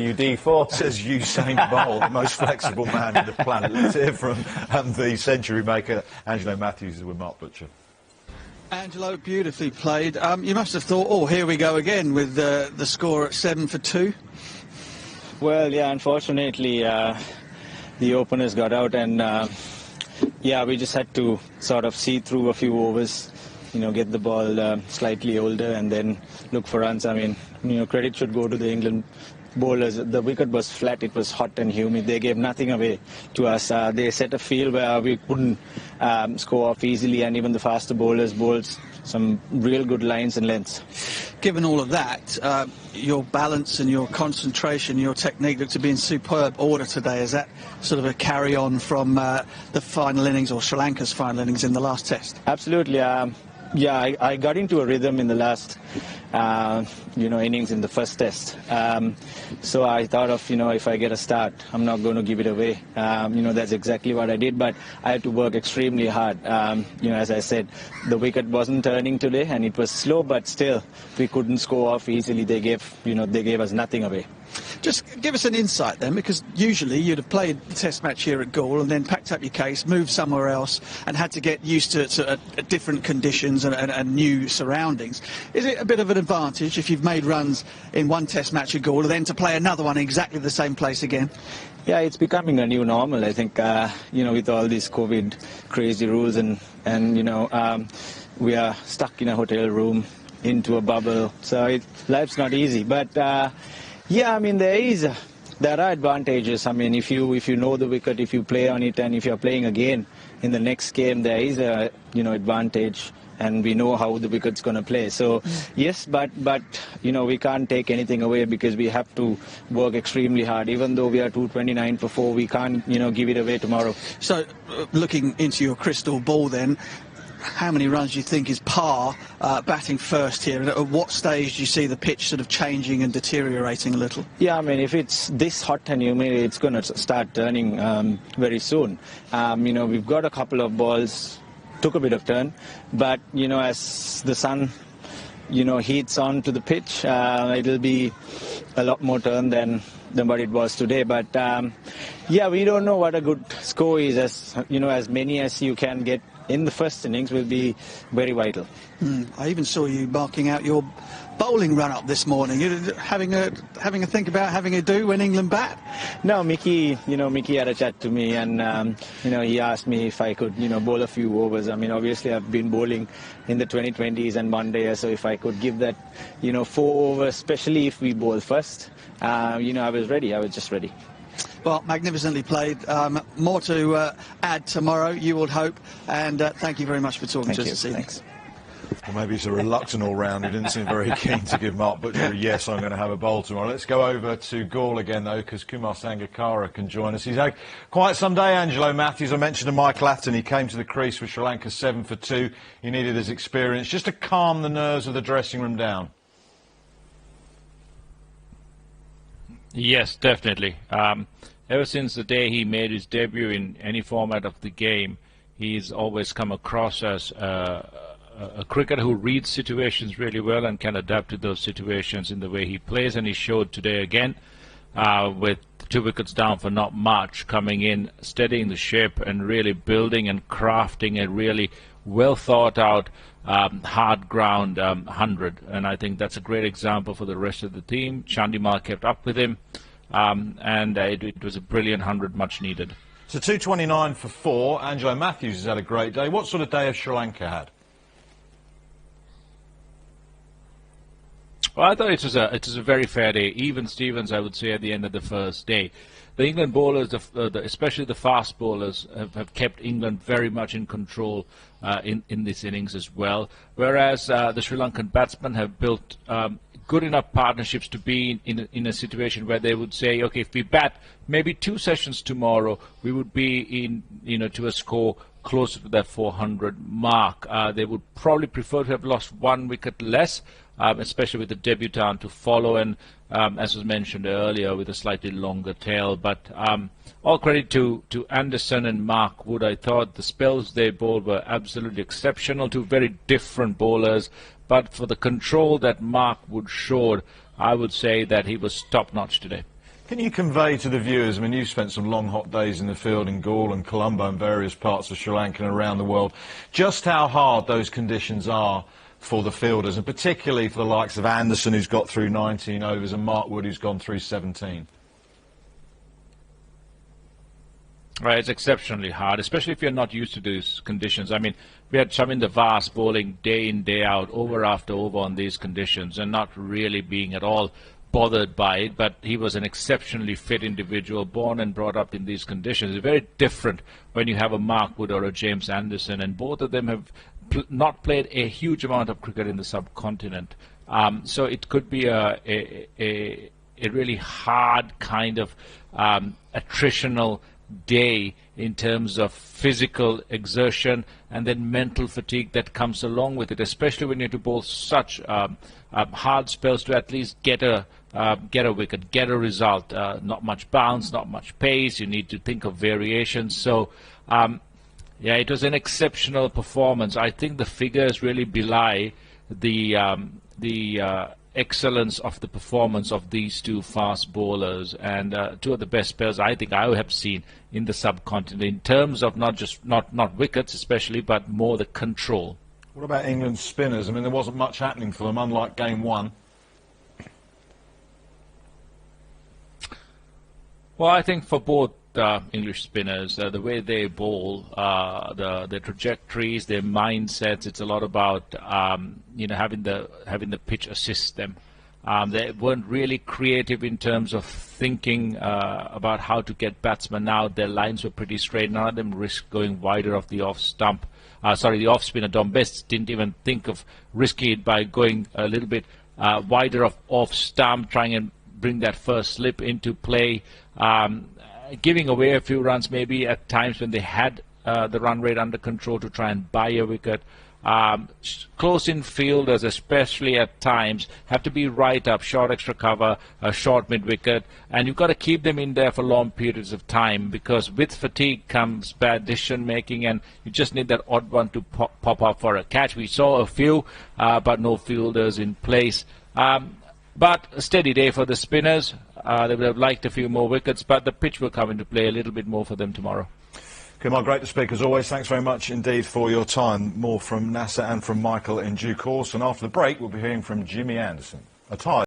UD4 says Usain Bolt, the most flexible man on the planet. Let's hear from the century maker Angelo Mathews with Mark Butcher. Angelo, beautifully played. You must have thought, oh, here we go again with the score at 7 for 2. Well, yeah, unfortunately, the openers got out, and yeah, we just had to sort of see through a few overs, you know, get the ball slightly older, and then look for runs. I mean, you know, credit should go to the England bowlers. The wicket was flat, it was hot and humid. They gave nothing away to us. They set a field where we couldn't score off easily, and even the faster bowlers bowled some real good lines and lengths. Given all of that, your balance and your concentration, your technique look to be in superb order today. Is that sort of a carry-on from the final innings, or Sri Lanka's final innings in the last test? Absolutely. Yeah, I got into a rhythm in the last, you know, innings in the first test. So I thought of, you know, if I get a start, I'm not going to give it away. You know, that's exactly what I did, but I had to work extremely hard. You know, as I said, the wicket wasn't turning today, and it was slow, but still, we couldn't score off easily. They gave us nothing away. Just give us an insight then, because usually you'd have played the test match here at Galle and then packed up your case, moved somewhere else, and had to get used to different conditions and new surroundings. Is it a bit of an advantage if you've made runs in one test match at Galle, then to play another one in exactly the same place again? Yeah, it's becoming a new normal, I think, you know, with all these COVID crazy rules, and you know, we are stuck in a hotel room, into a bubble, so life's not easy. But yeah, I mean, there are advantages. I mean, if you know the wicket, if you play on it, and if you're playing again in the next game, there is a, you know, advantage, and we know how the wicket's going to play. So yes, but you know, we can't take anything away, because we have to work extremely hard. Even though we are 229 for 4, we can't, you know, give it away tomorrow. So looking into your crystal ball then, how many runs do you think is par batting first here, and at what stage do you see the pitch sort of changing and deteriorating a little? Yeah, I mean, if it's this hot and humid, it's going to start turning very soon. You know, we've got a couple of balls, took a bit of turn, but you know, as the sun, you know, heats on to the pitch, it'll be a lot more turn than what it was today. But yeah, we don't know what a good score is. As you know, as many as you can get in the first innings will be very vital. I even saw you marking out your bowling run-up this morning. You're having a think about having a do when England bat? No, Mickey had a chat to me, and you know, he asked me if I could, you know, bowl a few overs. I mean, obviously I've been bowling in the 2020s and one day, so if I could give that, you know, 4 overs, especially if we bowl first, you know, I was ready. I was just ready. Well, magnificently played. More to add tomorrow, you would hope. And thank you very much for talking to us this evening. Thanks. Well, maybe he's a reluctant all-round. He didn't seem very keen to give Mark Butcher a yes, I'm going to have a bowl tomorrow. Let's go over to Galle again, though, because Kumar Sangakara can join us. He's had quite some day, Angelo Mathews. I mentioned to Mike Latton, he came to the crease with Sri Lanka 7 for 2. He needed his experience just to calm the nerves of the dressing room down. Yes, definitely. Ever since the day he made his debut in any format of the game, he's always come across as a cricketer who reads situations really well and can adapt to those situations in the way he plays, and he showed today again with 2 wickets down for not much, coming in, steadying the ship and really building and crafting a really well thought out hard ground 100, and I think that's a great example for the rest of the team. Chandimal kept up with him, and it was a brilliant 100, much needed. So 229 for 4. Angelo Mathews has had a great day. What sort of day has Sri Lanka had? Well, I thought it was a very fair day. Even Stevens, I would say, at the end of the first day. The England bowlers, especially the fast bowlers, have kept England very much in control in this innings as well. Whereas the Sri Lankan batsmen have built good enough partnerships to be in a situation where they would say, okay, if we bat maybe 2 sessions tomorrow, we would be in, you know, to a score closer to that 400 mark. They would probably prefer to have lost 1 wicket less, especially with the debutant to follow, and as was mentioned earlier, with a slightly longer tail. But all credit to Anderson and Mark Wood. I thought the spells they bowled were absolutely exceptional, 2 very different bowlers. But for the control that Mark Wood showed, I would say that he was top-notch today. Can you convey to the viewers, I mean, you've spent some long, hot days in the field in Galle and Colombo and various parts of Sri Lanka and around the world, just how hard those conditions are for the fielders, and particularly for the likes of Anderson, who's got through 19 overs, and Mark Wood, who's gone through 17? Right, it's exceptionally hard, especially if you're not used to these conditions. I mean, we had Chaminda Vas bowling day in, day out, over after over on these conditions, and not really being at all bothered by it, but he was an exceptionally fit individual, born and brought up in these conditions. It's very different when you have a Mark Wood or a James Anderson, and both of them have not played a huge amount of cricket in the subcontinent. So it could be a really hard kind of attritional day in terms of physical exertion and then mental fatigue that comes along with it, especially when you have to bowl such hard spells to at least get a wicket, get a result. Not much bounce, not much pace. You need to think of variations. So, yeah, it was an exceptional performance. I think the figures really belie the excellence of the performance of these two fast bowlers, and two of the best players I think I have seen in the subcontinent in terms of not wickets especially, but more the control. What about England's spinners? I mean, there wasn't much happening for them, unlike game one. Well, I think for both English spinners, the way they bowl, their trajectories, their mindsets, it's a lot about having the pitch assist them. They weren't really creative in terms of thinking about how to get batsmen out. Their lines were pretty straight. None of them risked going wider of the off stump. The off spinner Dom Best didn't even think of risking it by going a little bit wider of off stump, trying and bring that first slip into play. Giving away a few runs maybe at times when they had the run rate under control to try and buy a wicket. Close-in fielders, especially at times, have to be right up, short extra cover, short mid-wicket, and you've got to keep them in there for long periods of time, because with fatigue comes bad decision-making, and you just need that odd one to pop up for a catch. We saw a few, but no fielders in place. But a steady day for the spinners. They would have liked a few more wickets, but the pitch will come into play a little bit more for them tomorrow. Kumar, great to speak as always. Thanks very much indeed for your time. More from Nasser and from Michael in due course. And after the break, we'll be hearing from Jimmy Anderson. A tie.